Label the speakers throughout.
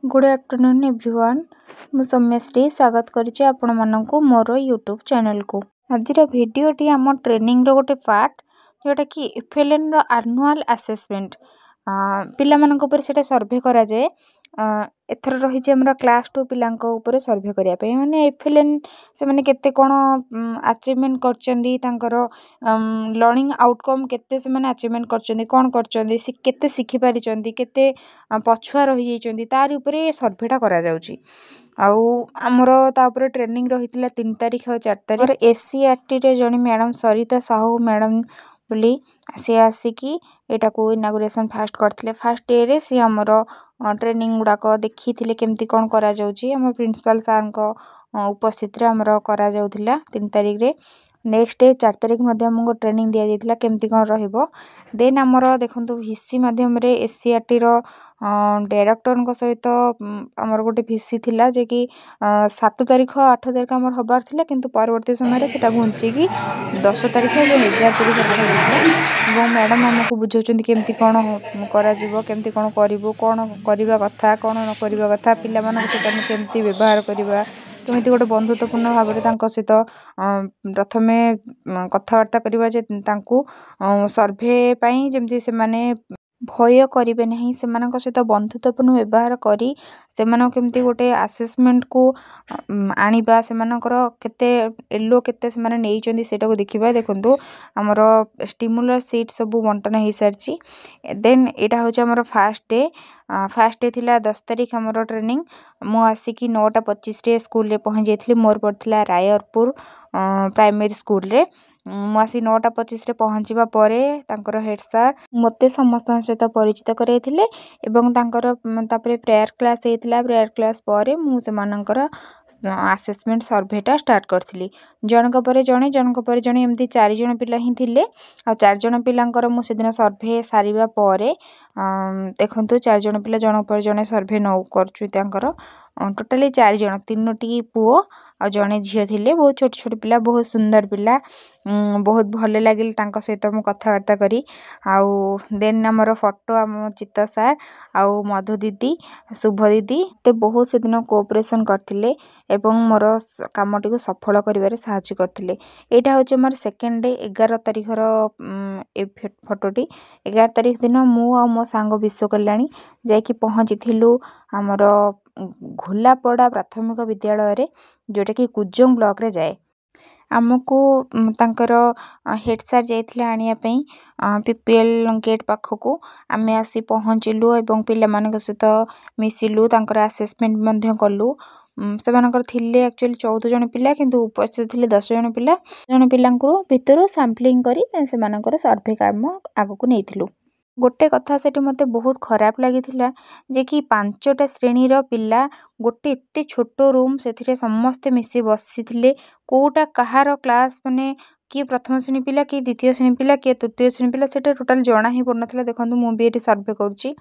Speaker 1: Good afternoon everyone मु सौम्यश्री स्वागत करुच्ची आपण मानकु मोर यूट्यूब चैनल को। आज भिडियोटी आम ट्रेनिंग रो गोटे पार्ट जोटा कि एफएलएन रो एनुअल असेसमेंट पिला मानक ऊपर सेटा सर्वे करा जाए। एथर रही हमर क्लास 2 पिलांक ऊपर सर्वे करिया पे माने एफएलएन से माने केते कोन अचीवमेंट करचंदी तांकर लर्निंग आउटकम केते से माने अचीवमेंट करचंदी कोन करचंदी केते सिखि पारिचंदी केते पछुआ रही जाइचंदी तार ऊपर सर्वेटा करा जाउची। आउ हमर ता ऊपर ट्रेनिंग रहितला 3 तारिख और 4 तारिख एससीआरटी रे जणी मैडम सरिता साहू मैडम बोली से आसिकी एटा को इनागुरेशन फास्ट करथिले। फर्स्ट डे रे से हमर ट्रेनिंग गुडा को देखिथिले केमती कोन करा जाउची। हम प्रिंसिपल सर को उपस्थित रे हमर करा जाउथिला 3 तारिख रे। नेक्स्ट डे 4 तारिख मध्ये हमको ट्रेनिंग दिया जाइथिला केमती कोन रहिबो। देन हमर देखंतु भिसी माध्यम रे एससीआरटी रो डायरेक्टर को सहित हमर गोटे भिसी थिला जे कि 7 तारिख 8 तारिख हमर हबार थिला किंतु परवर्ती समय रे सेटा घुंची कि 10 तारिख और 11 तारिख रखा जाइथिला। मैडम हमको बुझौचंदी केमती कोन करा जीवो केमती कोन करिवो कोन करिवा कथा कोन न करिवा कथा पिला मानक सेटा हम केमती व्यवहार करिवा केमती गोटे बंधुत्वपूर्ण भाव रे तांको सहित प्रथमे कथावार्ता करिवा जे तांको सर्वे पई जेमती से माने भय करिवे नहीं सेमानक सहित बंधुत्वपूर्ण व्यवहार करी सेमानक केमती गोटे असेसमेंट को आनिबा सेमानकर केते एलो केते से माने नेइचंदी सेटा को देखिबा। देखंतु हमर स्टिमुलर सीट सब बंटन हे सरची। देन एटा होचे हमर फर्स्ट डे थिला 10 तारिख हमर ट्रेनिंग मु आसी कि 9:25 रे स्कूल रे पहुंच जाइथिली। मोर पड़थिला रायरपुर प्राइमरी स्कूल रे मुआसी 9:25 रे पहुंचीबा परे तांकर हेड सर मते समस्त सहित परिचित करैथिले एवं तांकर तापरे प्रेयर क्लास हेतिला। प्रेयर क्लास परे मु से मानकर असेसमेंट सर्वेटा स्टार्ट करथिली। जनक परे जणे एमती 4 जण पिला ही थिले आ 4 जण पिलांकर मु सेदिन सर्वे सारिबा परे देखंतु 4 जण पिला जण पर जणे सर्वे नौ करछु। तांकर टोटली 4 जण 3टी पुओ आ जणे झियो थिले। बहुत छोट छोट पिला बहुत सुंदर पिला बहुत भले लागिल तांका सहित मु कथा वार्ता करी। आउ देन हमर फोटो हम चित्त सर आउ मधु दीदी शुभ दीदी ते बहुत से दिन कोऑपरेशन करथिले एवं मोर कामटी को सफल करिवारे सहायता करथिले। एटा होचे हमर सेकंड डे 11 तारिख रो ए फोटोटी 11 तारिख दिन मु आ मो सांग विश्व कल्याणी जाय कि पहुंचिथिलु हमर घोलापड़ा प्राथमिक विद्यालय रे जोटा कि कुजंग ब्लॉक रे जाए। आमको तांकर हेड सर जाइथिले आनिया पई पीपीएल गेट पाखको आमे आसी पहुंचिलु एवं पिला मानक सहित मिसिलु तांकर असेसमेंट मध्ये कलु। से मानकर थिले एक्चुअली 14 जण पिला किंतु उपस्थित थिले 10 जण पिलांकु भितरु सैंपलिंग करी से मानकर सर्वे काम आगु को नेथिलु। गोटे कथा सेठी मते बहुत खराब लागिथिला जे कि 5टा श्रेणी रो पिला गोटे एते छोटो रूम सेथिरे समस्त मिसी बसिथिले। कोटा कहार क्लास माने कि प्रथम श्रेणी पिला कि द्वितीय श्रेणी पिला कि तृतीय श्रेणी पिला सेटा टोटल जणा ही पड़नथिला। देखंतु मु भी एटी सर्वे करछि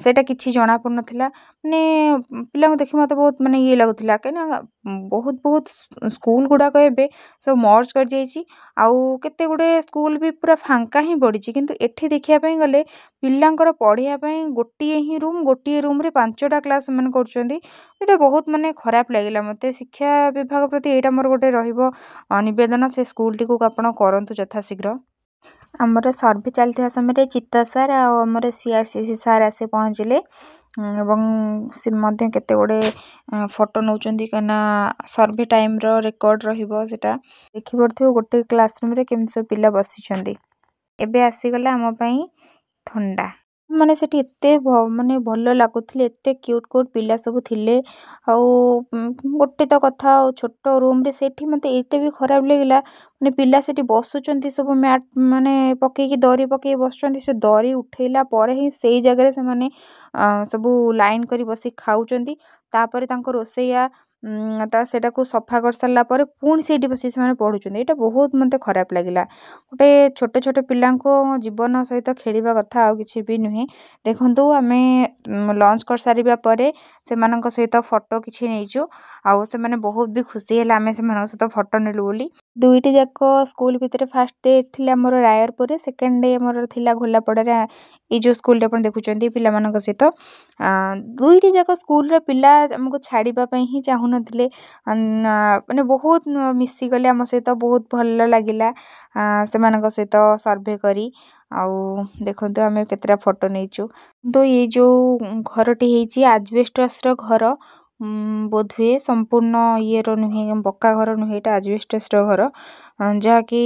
Speaker 1: सेटा किछि जणा पड़नथिला माने पिला को देखि मते बहुत माने ये लागुथिला केना बहुत स्कूल गुडा को एबे सब मर्ज कर जाईछि आउ केते गुडे स्कूल भी पूरा फांका ही पड़िछि किंतु एठी देखिया पई गले पिलांकर पढिया पई गोटिए रूम रे 5टा क्लास मन करचंदी। एटा बहुत माने खराब लागिला मते शिक्षा विभाग प्रति एटा मोर गोटे रहिबो निवेदन से स्कूल टी को आपण करंतु यथा शीघ्र। हमर सर्वे चलथिया समय चित्त सर आ हमर सीआरसीसी सर आसे पहुंचले एवं से मध्य केते गोडे फोटो नउचंदी कना सर्वे टाइम रो रिकॉर्ड रहिबो सेटा देखि पड़थियो गोटे क्लासरूम रे केमसे पिला बसिचंदी। एबे आसी गला हम पई ठंडा माने सेठी एते माने भलो लागुथिले एते क्यूट पिला सब थिले आउ गोटे तो कथा छोटो रूम रे सेठी मते एते भी खराब लागिला माने पिला सेठी बसुचंती सब मैट माने पके की दरी पके बसचंती से दरी उठेला परे ही सेई जगह रे से माने सब लाइन करी बसी खाउचंती तापरे तांको रोसैया ता सेटा को सफा कर सारला परे पूर्ण सेठी बसी से माने पढुचंती। एटा बहुत मते खराब लागिला गोटे छोटे छोटे पिलांको जीवन सहित खेलिबा कथा आ किछि भी नुहे। देखंतु आमे लॉन्च कर सारिबा परे से मानक सहित फोटो किछि नेइचो आउ से माने बहुत भी खुशी हैला आमे से मानक सहित फोटो नेलु बोली। दुईटी जाक स्कूल भितर फास्ट डे थिला आमर रायरपुर सेकेंड डे आमर थिला घोलापड़ा ये जो स्कूल आप देखुं पिला सहित दुईटी जाक स्कूल पिला आमको छाड़ापी ही चाहू नथिले माने बहुत मिसीगले आम सहित बहुत भल लगिला से सहित सर्वे करी आउ देखो आम केतटा फोटो नहींचु तो ये जो घरटी है आजबेस्टस घर बोधुए संपूर्ण ये नुहे पक्का घर नुहे ये आजबेस्टस घर जहाँकि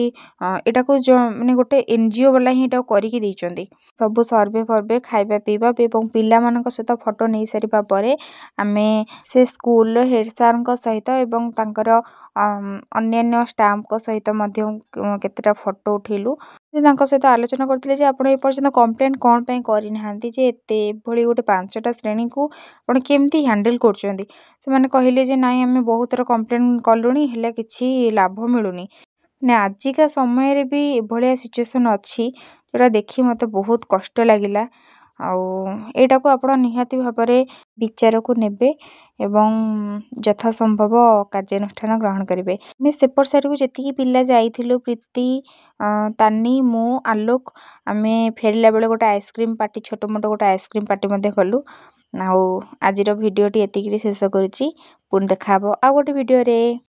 Speaker 1: एटा को माने गोटे एनजीओ वाला ही करके देइचंदी सब सर्वे फर्वे खाइबा पीबा एवं पिला मानक सहित फोटो नहीं सारिबा परे आमे से स्कूल हेड सार सहित एवं तांकर अन्यान्य स्टाफ को सहित केतेटा फोटो उठेलु सहित आलोचना करते आपण एपर्यंत कंप्लेन कौन पे करना जे एते भली गोटे 5टा श्रेणी को आपण केमती हैंडल करछंदी से माने कहले जे नाई आमे बहुत थर कंप्लेन कलुनी हेले किछि लाभ मिलुनी ने आजिका समय रे भी एभलिया सिचुएशन अच्छी जोटा देखी मते बहुत कष्ट लागिला आउ एटा को आपण निहाती भाबरे विचार को नेबे एवं यथा संभव कार्यानुष्ठान ग्रहण करिवे मैं सेपर साइड को जेतिकी पिल्ला जाइथिलु प्रीति तानी मो आलोक आमे फेरला बेले गोटे आइसक्रीम पार्टी छोटो मोटो गोटे आइसक्रीम पार्टी मध्ये कलु आउ आजिर वीडियो टी एतिकी शेष करूची पुन देखाबो आ गोटे वीडियो रे।